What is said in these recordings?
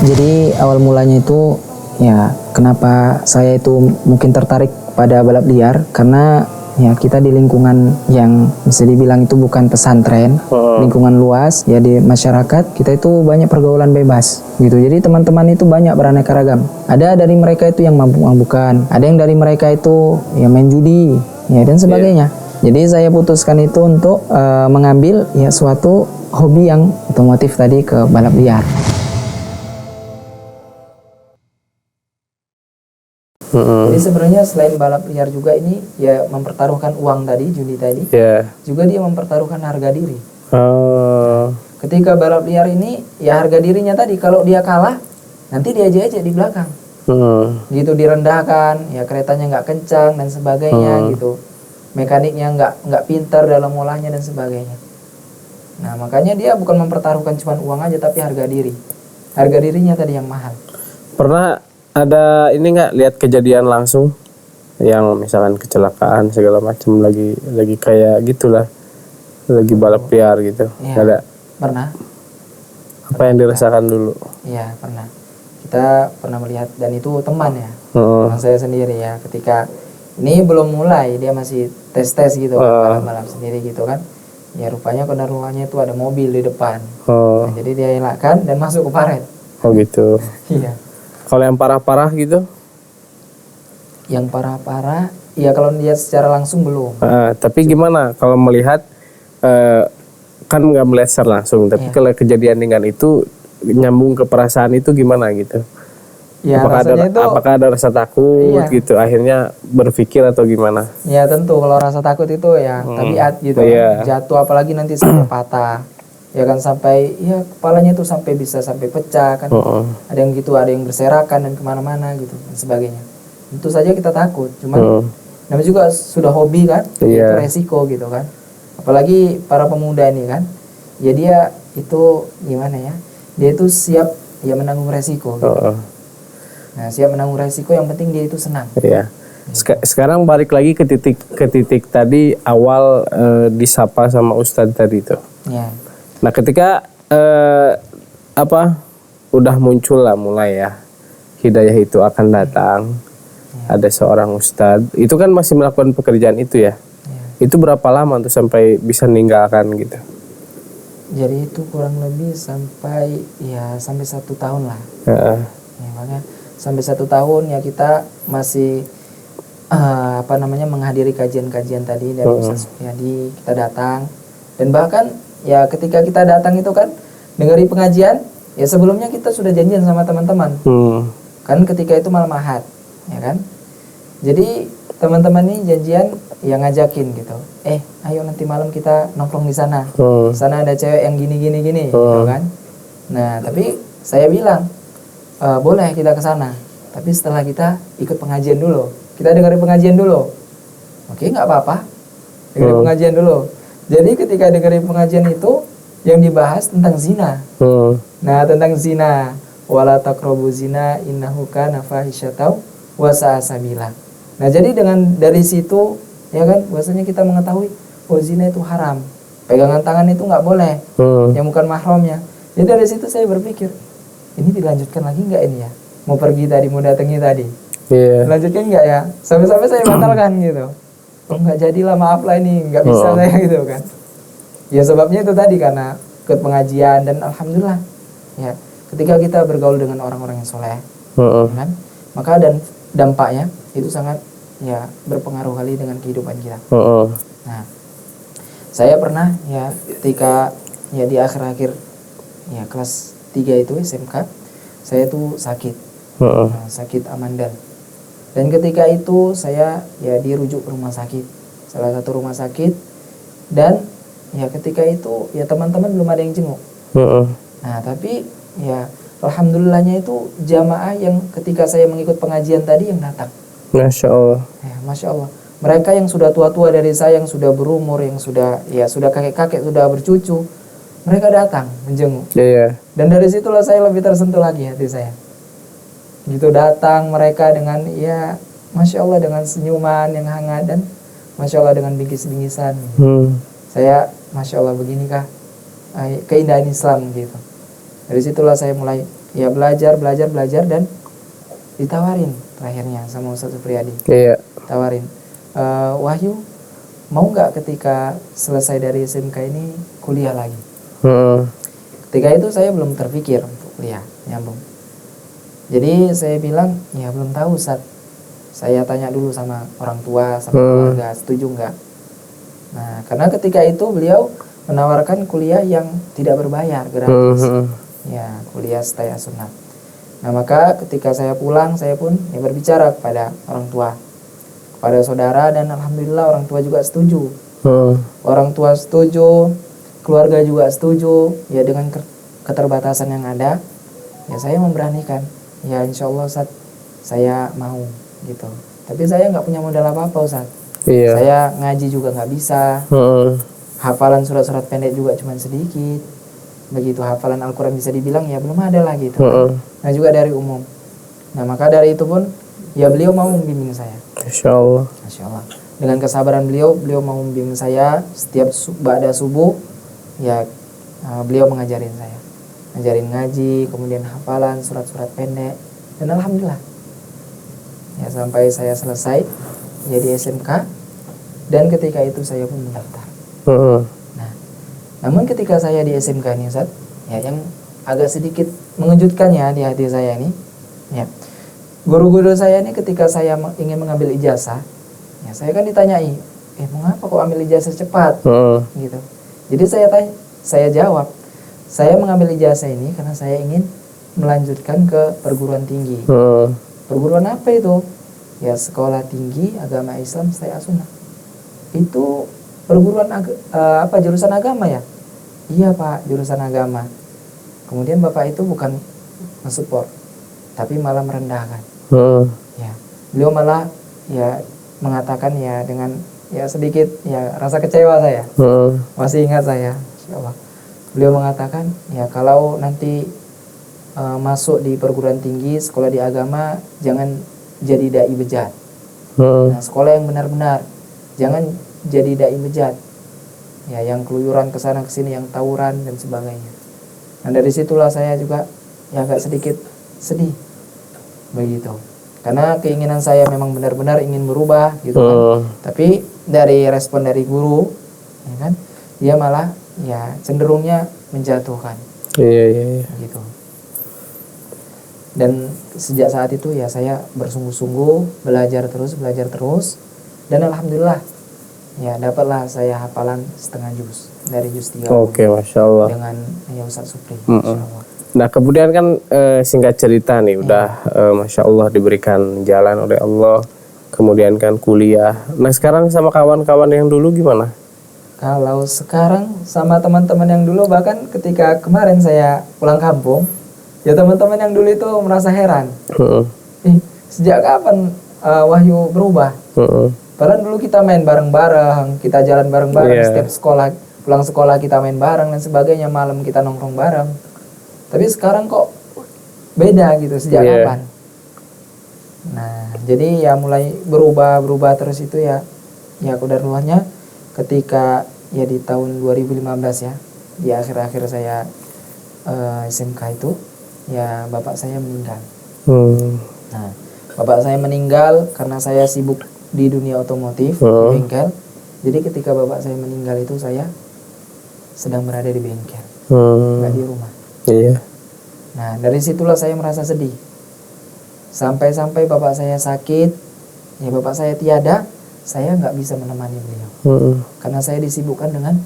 Jadi awal mulanya itu ya kenapa saya itu mungkin tertarik pada balap liar karena ya kita di lingkungan yang bisa dibilang itu bukan pesantren, lingkungan luas ya di masyarakat kita itu banyak pergaulan bebas gitu. Jadi teman-teman itu banyak beraneka ragam. Ada dari mereka itu yang mabuk-mabukan, ada yang dari mereka itu ya main judi ya dan sebagainya. Jadi saya putuskan itu untuk mengambil ya suatu hobi yang otomotif tadi ke balap liar. Jadi sebenarnya selain balap liar juga ini ya mempertaruhkan uang tadi, judi tadi, juga dia mempertaruhkan harga diri. Ketika balap liar ini ya harga dirinya tadi kalau dia kalah nanti dia ejek-ejek di belakang, gitu direndahkan, ya keretanya nggak kencang dan sebagainya gitu, mekaniknya nggak pintar dalam olahnya dan sebagainya. Nah makanya dia bukan mempertaruhkan cuma uang aja tapi harga dirinya tadi yang mahal. Pernah ada ini nggak lihat kejadian langsung yang misalkan kecelakaan segala macam lagi kayak gitulah, lagi balap liar gitu? Ya, ada? Pernah. Apa yang dirasakan dulu? Iya pernah. Kita pernah melihat dan itu teman ya, teman saya sendiri ya. Ketika ini belum mulai dia masih tes gitu balap sendiri gitu kan. Ya rupanya kendaraan itu ada mobil di depan. Nah, jadi dia elakkan dan masuk ke paret. Oh gitu. Iya. Kalau yang parah-parah gitu? Yang parah-parah, ya kalau dia secara langsung belum. Tapi gimana kalau melihat, kan nggak melihat secara langsung, tapi kalau kejadian dengan itu nyambung ke perasaan itu gimana gitu? Ya, apakah ada rasa takut gitu, akhirnya berpikir atau gimana? Ya tentu kalau rasa takut itu ya tabiat gitu, jatuh apalagi nanti sampai patah. Ya kan sampai ya kepalanya itu sampai pecah kan, ada yang gitu, ada yang berserakan dan kemana-mana gitu dan sebagainya. Tentu saja kita takut, cuman namanya juga sudah hobi kan, itu resiko gitu kan. Apalagi para pemuda ini kan, ya dia itu gimana ya, dia itu siap ya menanggung resiko. Gitu. Nah siap menanggung resiko, yang penting dia itu senang. Iya. Sekarang balik lagi ke titik tadi awal disapa sama Ustadz tadi itu. Iya. Nah ketika udah muncul lah mulai ya hidayah itu akan datang, ada seorang ustadz itu kan masih melakukan pekerjaan itu ya. Itu berapa lama tuh sampai bisa meninggalkan gitu? Jadi itu kurang lebih sampai 1 tahun lah. Ya, makanya sampai 1 tahun ya kita masih menghadiri kajian-kajian tadi dari Ustaz Supriyadi, kita datang dan bahkan ya ketika kita datang itu kan dengerin pengajian, ya sebelumnya kita sudah janjian sama teman-teman. Kan ketika itu malam Ahad, ya kan? Jadi teman-teman ini janjian yang ngajakin gitu. Ayo nanti malam kita nongkrong di sana. Sana ada cewek yang gini gitu kan. Nah, tapi saya bilang boleh kita ke sana. Tapi setelah kita ikut pengajian dulu. Kita dengerin pengajian dulu. Oke, enggak apa-apa. Dengerin pengajian dulu. Jadi ketika dengerin pengajian itu yang dibahas tentang zina. Nah, tentang zina, wala taqrabu zina innahu kana fahisyatan wa sa'a sabila. Nah, jadi dari situ ya kan bahwasanya kita mengetahui zina itu haram. Pegangan tangan itu nggak boleh. Yang bukan mahramnya. Jadi dari situ saya berpikir, ini dilanjutkan lagi nggak ini ya? Mau pergi tadi, mau datangi tadi. Lanjutkan nggak ya? Sampai-sampai saya batalkan gitu. Nggak jadilah, maaf lah ini nggak bisa saya gitu kan. Ya sebabnya itu tadi karena ikut pengajian dan alhamdulillah ya ketika kita bergaul dengan orang-orang yang soleh, kan, maka dan dampaknya itu sangat ya berpengaruh kali dengan kehidupan kita. Nah, saya pernah ya ketika ya di akhir-akhir ya kelas 3 itu SMK, saya tuh sakit, sakit amandal. Dan ketika itu saya ya dirujuk ke rumah sakit, salah satu rumah sakit, dan ya ketika itu ya teman-teman belum ada yang jenguk. Nah tapi ya alhamdulillahnya itu jamaah yang ketika saya mengikut pengajian tadi yang datang. Masya Allah. Ya, Masya Allah. Mereka yang sudah tua-tua dari saya, yang sudah berumur, yang sudah kakek-kakek, sudah bercucu, mereka datang menjenguk. Dan dari situlah saya lebih tersentuh lagi hati saya. Gitu datang mereka dengan ya Masya Allah dengan senyuman yang hangat dan Masya Allah dengan bingkis-bingkisan. Saya Masya Allah beginikah keindahan Islam gitu. Dari situlah saya mulai ya belajar dan ditawarin terakhirnya sama Ustadz Supriyadi. Iya. Tawarin, Wahyu mau nggak ketika selesai dari SMK ini kuliah lagi? Ketika itu saya belum terpikir untuk kuliah nyambung. Jadi saya bilang ya belum tahu Ustadz. Saya tanya dulu sama orang tua, sama keluarga, setuju nggak? Nah, karena ketika itu beliau menawarkan kuliah yang tidak berbayar, gratis. Ya, kuliah stay sunat. Nah, maka ketika saya pulang, saya pun ya berbicara kepada orang tua, kepada saudara, dan alhamdulillah orang tua juga setuju. Orang tua setuju, keluarga juga setuju. Ya dengan keterbatasan yang ada, ya saya memberanikan. Ya insya Allah Ustaz, saya mau gitu. Tapi saya nggak punya modal apa-apa Ustaz. Iya. Saya ngaji juga nggak bisa. Hafalan surat-surat pendek juga cuma sedikit. Begitu hafalan Al-Quran bisa dibilang ya belum ada lah gitu. Nah juga dari umum. Nah maka dari itu pun ya beliau mau membimbing saya. Masya Allah. Masya Allah. Dengan kesabaran beliau mau membimbing saya setiap ba'da subuh. Ya beliau mengajarin saya, ngajarin ngaji, kemudian hafalan surat-surat pendek, dan alhamdulillah ya sampai saya selesai jadi SMK, dan ketika itu saya pun mendaftar. Nah, namun ketika saya di SMK ini Ustaz, ya yang agak sedikit mengejutkan ya di hati saya ini, ya guru-guru saya ini ketika saya ingin mengambil ijazah, ya saya kan ditanyai, mengapa kok ambil ijazah cepat, gitu. Jadi saya jawab, saya mengambil ijazah ini karena saya ingin melanjutkan ke perguruan tinggi. Perguruan apa itu? Ya Sekolah Tinggi Agama Islam Stay Sunnah. Itu perguruan jurusan agama ya? Iya Pak, jurusan agama. Kemudian Bapak itu bukan mensupport, tapi malah merendahkan. Ya, beliau malah ya mengatakan ya dengan ya sedikit ya rasa kecewa saya. Masih ingat saya, Insya Allah. Beliau mengatakan ya kalau nanti masuk di perguruan tinggi sekolah di agama jangan jadi dai bejat. Nah, sekolah yang benar-benar, jangan jadi dai bejat. Ya, yang keluyuran ke sana ke sini, yang tawuran dan sebagainya. Nah, dari situlah saya juga ya agak sedikit sedih. Begitu. Karena keinginan saya memang benar-benar ingin berubah gitu kan. Tapi dari respon dari guru ya kan, dia malah ya cenderungnya menjatuhkan. Iya. Gitu. Dan sejak saat itu ya saya bersungguh-sungguh belajar terus dan alhamdulillah ya dapatlah saya hafalan setengah juz dari juz 3. Oke, Masya Allah. Dengan ya Ustadz Supri. Masya Allah. Nah kemudian kan singkat cerita nih udah Masya Allah diberikan jalan oleh Allah, kemudian kan kuliah. Nah sekarang sama kawan-kawan yang dulu gimana? Kalau sekarang sama teman-teman yang dulu, bahkan ketika kemarin saya pulang kampung, ya teman-teman yang dulu itu merasa heran. Sejak kapan Wahyu berubah? Padahal dulu kita main bareng-bareng, kita jalan bareng-bareng, setiap sekolah, pulang sekolah kita main bareng dan sebagainya, malam kita nongkrong bareng. Tapi sekarang kok beda gitu, sejak kapan? Nah, jadi ya mulai berubah terus itu ya qadarullah ketika ya di tahun 2015 ya, di akhir-akhir saya SMK itu, ya bapak saya meninggal. Nah, bapak saya meninggal karena saya sibuk di dunia otomotif, di bengkel. Jadi ketika bapak saya meninggal itu saya sedang berada di bengkel, nggak di rumah. Iya. Nah, dari situlah saya merasa sedih. Sampai-sampai bapak saya sakit, ya bapak saya tiada, saya nggak bisa menemani beliau. Karena saya disibukkan dengan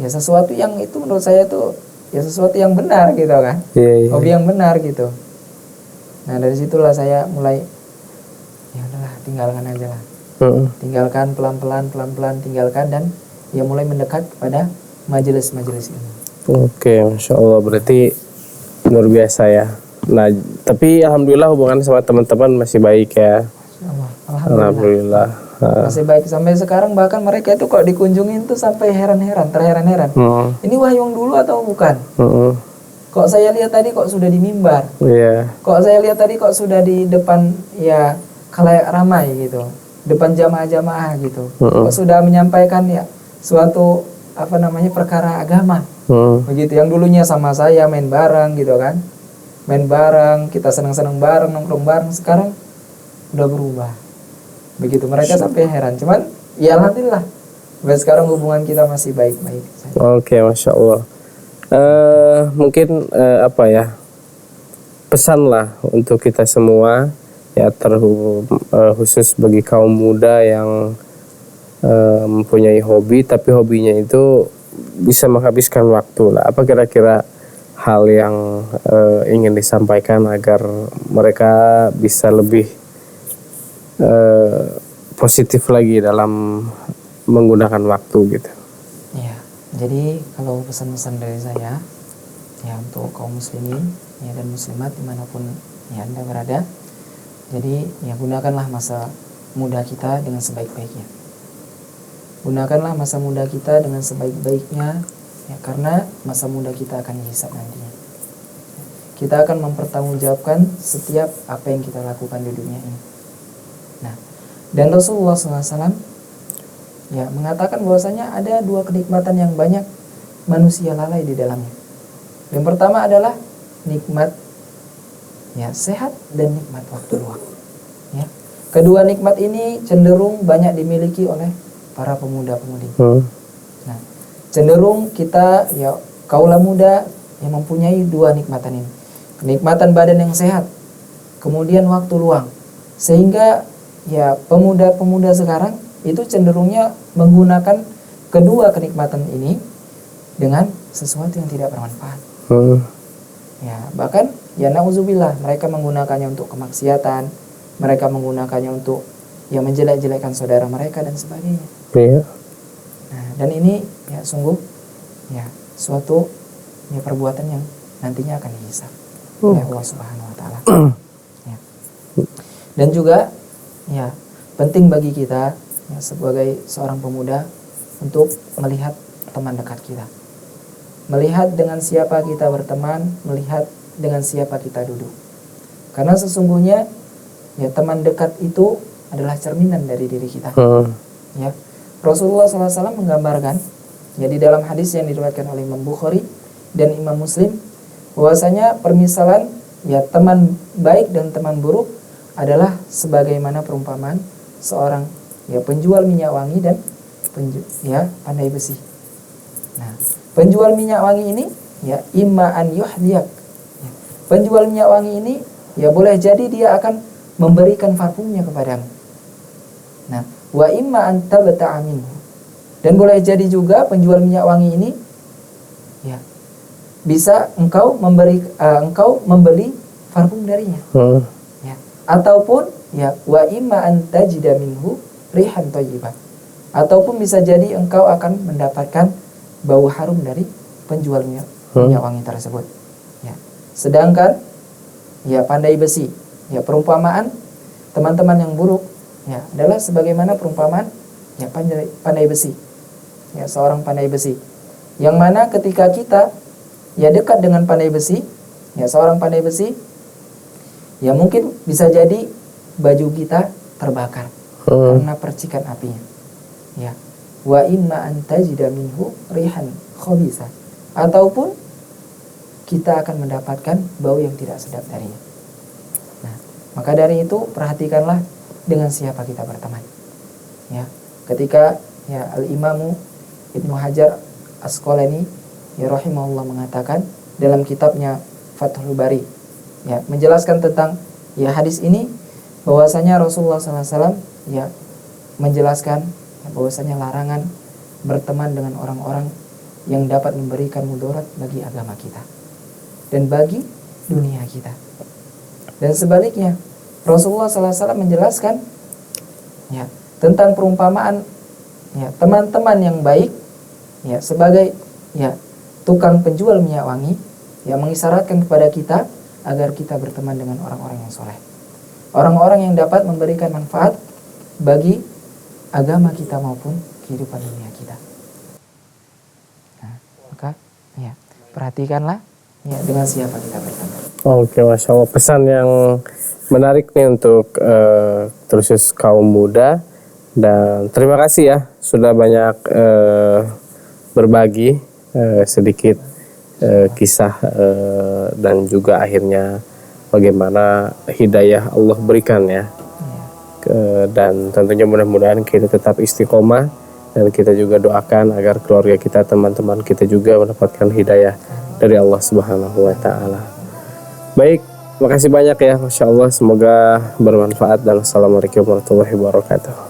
ya sesuatu yang itu menurut saya tuh ya sesuatu yang benar gitu kan. Hobi yang benar gitu. Nah, dari situlah saya mulai ya udahlah, tinggalkan aja lah. Tinggalkan pelan-pelan tinggalkan, dan ya mulai mendekat kepada majelis-majelis ini. Oke, Masya Allah, berarti luar biasa ya. Nah, tapi alhamdulillah hubungan sama teman-teman masih baik ya. Alhamdulillah. Masih baik sampai sekarang, bahkan mereka itu kok dikunjungin tuh sampai terheran-heran. Ini Wahyu yang dulu atau bukan? Kok saya lihat tadi kok sudah di mimbar. Kok saya lihat tadi kok sudah di depan ya khalayak ramai gitu, depan jamaah-jamaah gitu. Kok sudah menyampaikan ya suatu perkara agama. Begitu, yang dulunya sama saya main bareng gitu kan. main bareng, kita senang-senang bareng, nongkrong bareng. Sekarang udah berubah. Begitu mereka sampai heran. Cuman ya alhamdulillah, sampai sekarang hubungan kita masih baik-baik saja. Oke, Masya Allah. Mungkin apa ya, pesan lah untuk kita semua ya, khusus bagi kaum muda yang mempunyai hobi, tapi hobinya itu bisa menghabiskan waktu lah. Apa kira-kira hal yang ingin disampaikan agar mereka bisa lebih positif lagi dalam menggunakan waktu gitu? Ya, jadi kalau pesan-pesan dari saya ya untuk kaum muslimin ya dan muslimat dimanapun ya Anda berada, jadi ya gunakanlah masa muda kita dengan sebaik-baiknya. Gunakanlah masa muda kita dengan sebaik-baiknya ya, karena masa muda kita akan dihisab nantinya. Kita akan mempertanggungjawabkan setiap apa yang kita lakukan di dunia ini. Nah, dan Rasulullah SAW ya mengatakan bahwasanya ada dua kenikmatan yang banyak manusia lalai di dalamnya. Yang pertama adalah nikmat ya sehat dan nikmat waktu luang. Ya. Kedua nikmat ini cenderung banyak dimiliki oleh para pemuda-pemudi. Nah, cenderung kita ya kaula muda yang mempunyai dua nikmatan ini. Kenikmatan badan yang sehat, kemudian waktu luang. Sehingga ya pemuda-pemuda sekarang itu cenderungnya menggunakan kedua kenikmatan ini dengan sesuatu yang tidak bermanfaat. Ya, bahkan ya na'udzubillah, mereka menggunakannya untuk kemaksiatan, mereka menggunakannya untuk ya menjelek-jelekkan saudara mereka dan sebagainya. Iya. Nah, dan ini ya sungguh ya suatu ya perbuatan yang nantinya akan dihisab oleh Allah Subhanahu wa taala. Ya. Dan juga ya penting bagi kita ya sebagai seorang pemuda untuk melihat teman dekat kita. Melihat dengan siapa kita berteman, melihat dengan siapa kita duduk. Karena sesungguhnya ya teman dekat itu adalah cerminan dari diri kita. Ya. Rasulullah SAW menggambarkan ya di dalam hadis yang diriwayatkan oleh Imam Bukhari dan Imam Muslim bahwasanya permisalan ya teman baik dan teman buruk adalah sebagaimana perumpamaan seorang ya penjual minyak wangi dan pandai besi. Nah, penjual minyak wangi ini ya imma an yuhdiyak. Ya, penjual minyak wangi ini ya boleh jadi dia akan memberikan parfumnya kepadamu. Nah, wa imma an tabta'a minhu. Dan boleh jadi juga penjual minyak wangi ini ya bisa engkau membeli parfum darinya. Ya, ataupun ya wa imma an tajida minhu rihan thayyibah. Ataupun bisa jadi engkau akan mendapatkan bau harum dari penjual minyak wangi tersebut. Ya. Sedangkan ya pandai besi, ya perumpamaan teman-teman yang buruk ya adalah sebagaimana perumpamaan ya pandai besi. Ya, seorang pandai besi. Yang mana ketika kita ya dekat dengan pandai besi, ya seorang pandai besi, ya mungkin bisa jadi baju kita terbakar karena percikan apinya. Ya. Wa imma an tajida minhu rihan khabisa. Ataupun kita akan mendapatkan bau yang tidak sedap darinya. Nah, maka dari itu perhatikanlah dengan siapa kita berteman. Ya. Ketika ya Al-Imamu Ibnu Hajar Asqalani ya rahimahullah mengatakan dalam kitabnya Fathul Bari ya menjelaskan tentang ya hadis ini bahwasanya Rasulullah SAW ya menjelaskan ya, bahwasanya larangan berteman dengan orang-orang yang dapat memberikan mudarat bagi agama kita dan bagi dunia kita. Dan sebaliknya Rasulullah SAW menjelaskan ya tentang perumpamaan ya teman-teman yang baik ya sebagai ya tukang penjual minyak wangi ya mengisyaratkan kepada kita agar kita berteman dengan orang-orang yang soleh, orang-orang yang dapat memberikan manfaat bagi agama kita maupun kehidupan dunia kita. Nah, maka ya perhatikanlah ya dengan siapa kita berteman. Oke, Masya Allah, pesan yang menarik nih untuk terus kaum muda. Dan terima kasih ya sudah banyak berbagi sedikit kisah dan juga akhirnya bagaimana hidayah Allah berikan ya. Dan tentunya mudah-mudahan kita tetap istiqomah, dan kita juga doakan agar keluarga kita, teman-teman kita juga mendapatkan hidayah dari Allah Subhanahu wa taala. Baik, makasih banyak ya, Masya Allah, semoga bermanfaat, dan assalamualaikum warahmatullahi wabarakatuh.